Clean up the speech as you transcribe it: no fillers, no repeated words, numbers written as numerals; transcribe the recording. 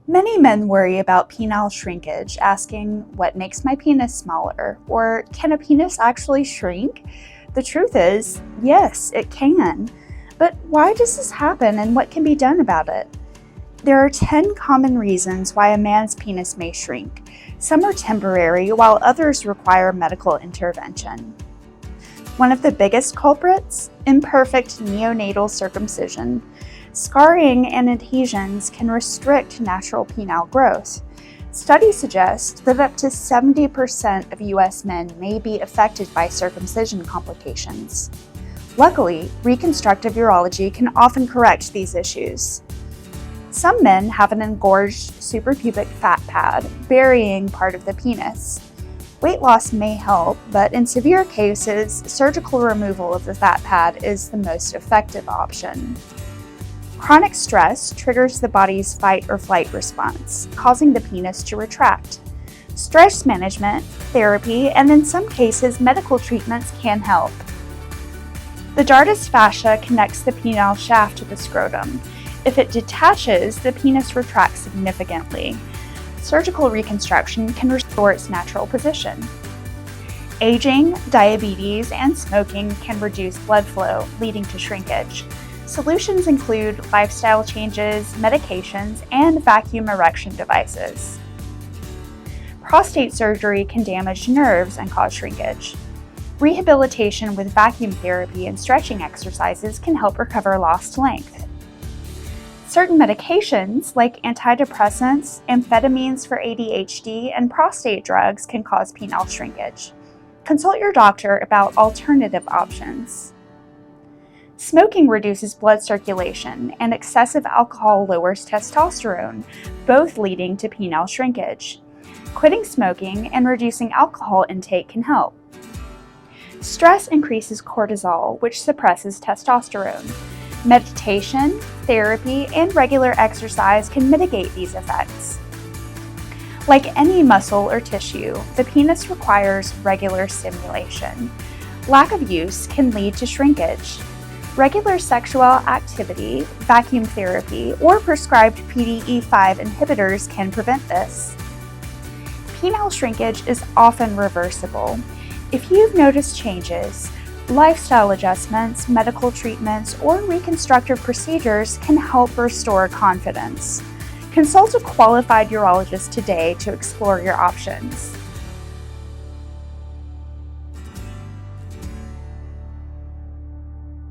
Many men worry about penile shrinkage, asking, what makes my penis smaller? Or can a penis actually shrink? The truth is, yes, it can. But why does this happen and what can be done about it? There are 10 common reasons why a man's penis may shrink. Some are temporary, while others require medical intervention. One of the biggest culprits? Imperfect neonatal circumcision. Scarring and adhesions can restrict natural penile growth. Studies suggest that up to 70% of US men may be affected by circumcision complications. Luckily, reconstructive urology can often correct these issues. Some men have an engorged suprapubic fat pad burying part of the penis. Weight loss may help, but in severe cases, surgical removal of the fat pad is the most effective option. Chronic stress triggers the body's fight or flight response, causing the penis to retract. Stress management, therapy, and in some cases, medical treatments can help. The Dartos fascia connects the penile shaft to the scrotum. If it detaches, the penis retracts significantly. Surgical reconstruction can restore its natural position. Aging, diabetes, and smoking can reduce blood flow, leading to shrinkage. Solutions include lifestyle changes, medications, and vacuum erection devices. Prostate surgery can damage nerves and cause shrinkage. Rehabilitation with vacuum therapy and stretching exercises can help recover lost length. Certain medications, like antidepressants, amphetamines for ADHD, and prostate drugs, can cause penile shrinkage. Consult your doctor about alternative options. Smoking reduces blood circulation, and excessive alcohol lowers testosterone, both leading to penile shrinkage. Quitting smoking and reducing alcohol intake can help. Stress increases cortisol, which suppresses testosterone. Meditation, therapy, and regular exercise can mitigate these effects. Like any muscle or tissue, the penis requires regular stimulation. Lack of use can lead to shrinkage. Regular sexual activity, vacuum therapy, or prescribed PDE5 inhibitors can prevent this. Penile shrinkage is often reversible. If you've noticed changes, lifestyle adjustments, medical treatments, or reconstructive procedures can help restore confidence. Consult a qualified urologist today to explore your options.